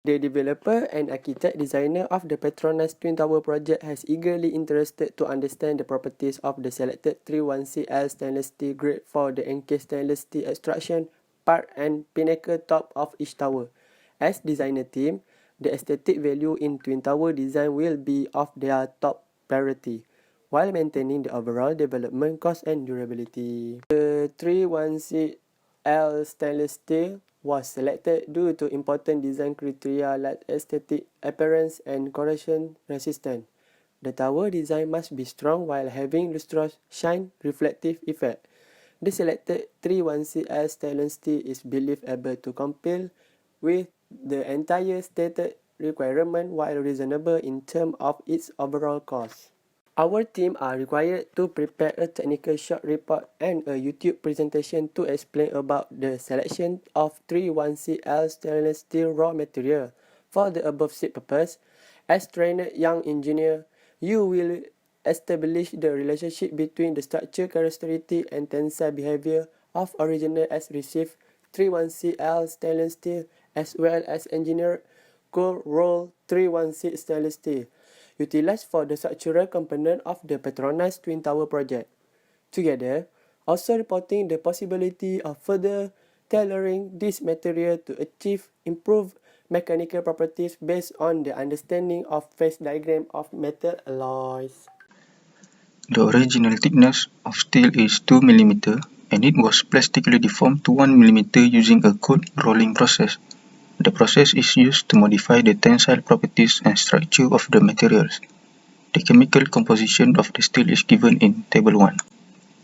The developer and architect designer of the Petronas Twin Tower project has eagerly interested to understand the properties of the selected 31CL stainless steel grade for the encased stainless steel extraction part and pinnacle top of each tower. As designer team, the aesthetic value in Twin Tower design will be of their top priority, while maintaining the overall development cost and durability. The 316L stainless steel was selected due to important design criteria like aesthetic appearance and corrosion resistance. The tower design must be strong while having lustrous shine reflective effect. The selected 316L stainless steel is believed able to comply with the entire stated requirement while reasonable in terms of its overall cost. Our team are required to prepare a technical short report and a YouTube presentation to explain about the selection of 31CL stainless steel raw material. For the above said purpose, as trained young engineer, you will establish the relationship between the structure characteristic and tensile behavior of original as received 31CL stainless steel as well as engineered cold roll 316 stainless steel utilized for the structural component of the Petronas Twin Tower project. Together, also reporting the possibility of further tailoring this material to achieve improved mechanical properties based on the understanding of phase diagram of metal alloys. The original thickness of steel is 2 mm and it was plastically deformed to 1 mm using a cold rolling process. The process is used to modify the tensile properties and structure of the materials. The chemical composition of the steel is given in Table 1.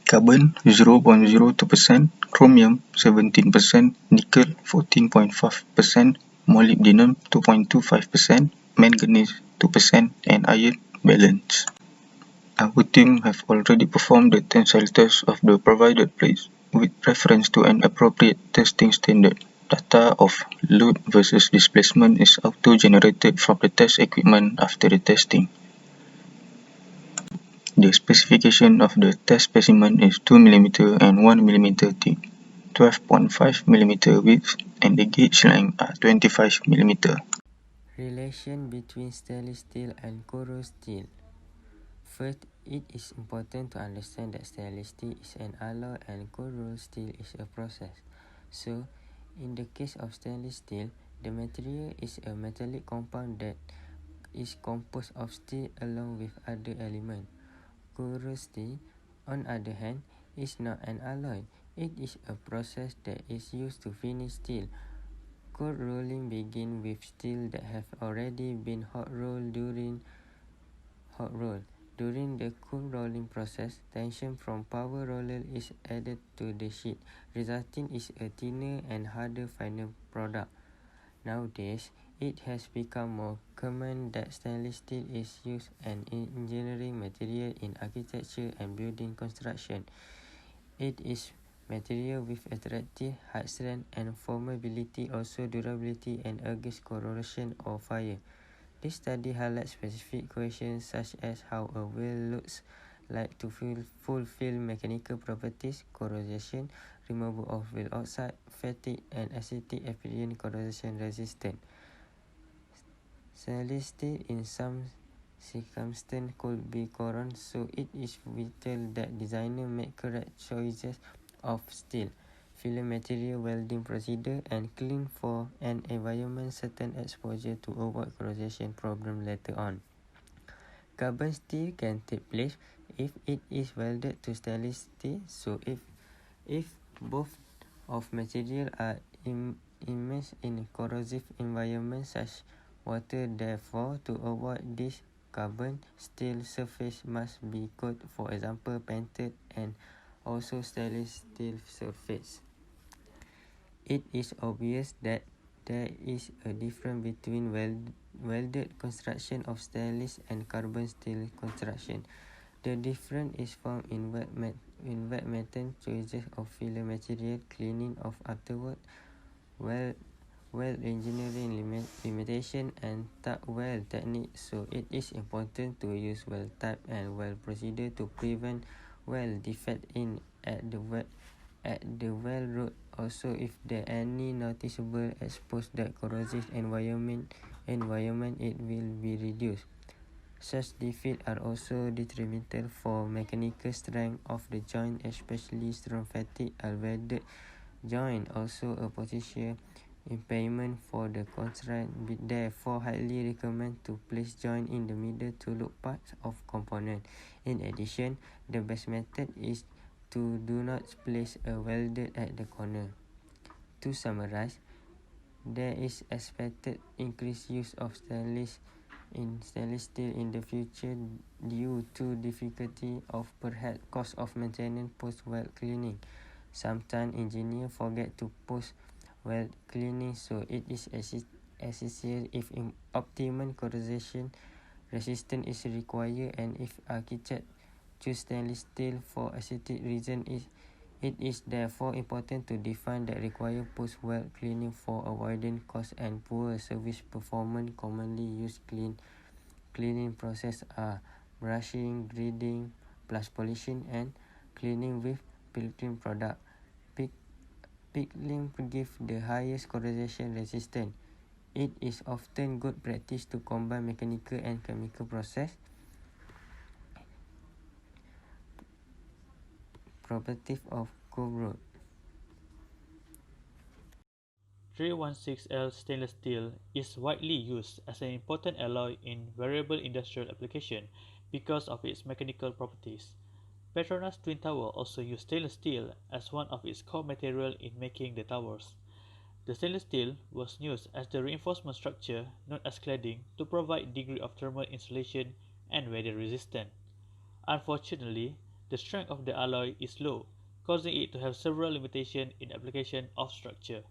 Carbon 0.02%, chromium 17%, nickel 14.5%, molybdenum 2.25%, manganese 2%, and iron balance. Our team have already performed the tensile test of the provided plates with reference to an appropriate testing standard. Data of load versus displacement is auto-generated from the test equipment after the testing. The specification of the test specimen is 2 mm and 1 mm thick, 12.5 mm width, and the gauge length are 25 mm. Relation between stainless steel and cold steel. First, it is important to understand that stainless steel is an alloy and cold steel is a process. So, in the case of stainless steel, the material is a metallic compound that is composed of steel along with other elements. Cold steel, on the other hand, is not an alloy. It is a process that is used to finish steel. Cold rolling begins with steel that have already been hot rolled. During the cold rolling process, tension from power roller is added to the sheet, resulting in a thinner and harder final product. Nowadays, it has become more common that stainless steel is used as an engineering material in architecture and building construction. It is material with attractive high strength and formability, also durability and against corrosion or fire. This study highlights specific questions such as how a wheel looks like to fulfill mechanical properties, corrosion, removal of wheel oxide, fatigue, and aesthetic appearance corrosion resistant. Stainless steel in some circumstances could be corroded, so it is vital that designers make correct choices of steel, filler material, welding procedure, and clean for an environment certain exposure to avoid corrosion problem later on. Carbon steel can take place if it is welded to stainless steel, so if both of material are immersed in corrosive environments such water, therefore to avoid this, carbon steel surface must be coated, for example painted, and also stainless steel surface. It is obvious that there is a difference between welded construction of stainless and carbon steel construction. The difference is found in wet method choices of filler material, cleaning of afterward, weld engineering limitation, and tuck weld technique. So it is important to use weld type and weld procedure to prevent weld defect at the weld root Also, if there any noticeable exposed that corrosive environment, it will be reduced. Such defects are also detrimental for mechanical strength of the joint, especially strong fatigue alveolar joint, also a potential impairment for the construct. Therefore, highly recommend to place joint in the middle to look parts of component. In addition, the best method is to do not place a welder at the corner. To summarize, there is expected increased use of stainless steel in the future due to difficulty of perhaps cost of maintenance post-weld cleaning. Sometimes engineers forget to post-weld cleaning, so it is essential if optimum corrosion resistance is required, and if architects choose stainless steel for aesthetic reasons, it is therefore important to define the required post-weld cleaning for avoiding cost and poor service performance. Commonly used cleaning process are brushing, grinding, plus polishing, and cleaning with pickling product. Pickling gives the highest corrosion resistance. It is often good practice to combine mechanical and chemical process. Properties of cold rolled. 316L stainless steel is widely used as an important alloy in variable industrial application because of its mechanical properties. Petronas Twin Tower also used stainless steel as one of its core materials in making the towers. The stainless steel was used as the reinforcement structure known as cladding to provide degree of thermal insulation and weather resistance. Unfortunately, the strength of the alloy is low, causing it to have several limitations in application of structure.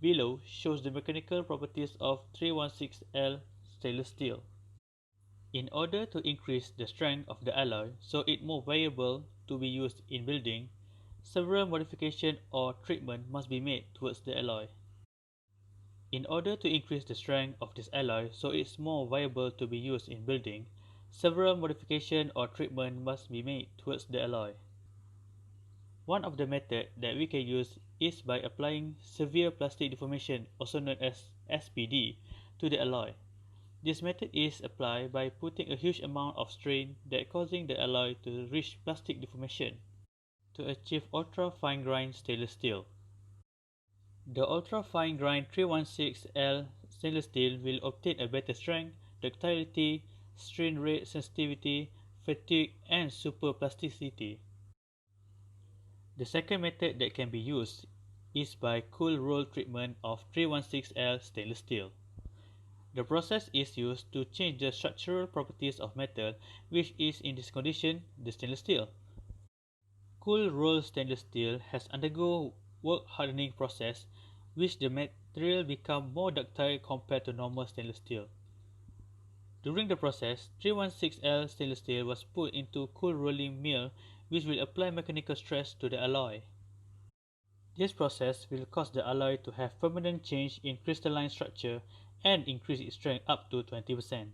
Below shows the mechanical properties of 316L stainless steel. In order to increase the strength of the alloy so it more viable to be used in building, several modifications or treatment must be made towards the alloy. In order to increase the strength of this alloy so it's more viable to be used in building, several modifications or treatment must be made towards the alloy. One of the methods that we can use is by applying severe plastic deformation, also known as SPD, to the alloy. This method is applied by putting a huge amount of strain that causing the alloy to reach plastic deformation to achieve ultra-fine grind stainless steel. The ultra-fine grind 316L stainless steel will obtain a better strength, ductility, strain rate sensitivity, fatigue, and superplasticity. The second method that can be used is by cool roll treatment of 316L stainless steel. The process is used to change the structural properties of metal, which is in this condition the stainless steel. Cool roll stainless steel has undergo work hardening process, which the material become more ductile compared to normal stainless steel. During the process, 316L stainless steel was put into cool rolling mill, which will apply mechanical stress to the alloy. This process will cause the alloy to have permanent change in crystalline structure and increase its strength up to 20%.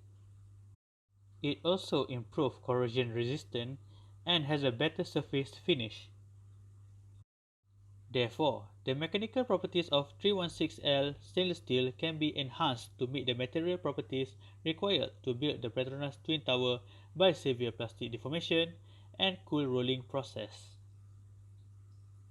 It also improves corrosion resistance and has a better surface finish. Therefore, the mechanical properties of 316L stainless steel can be enhanced to meet the material properties required to build the Petronas Twin Tower by severe plastic deformation and cool rolling process.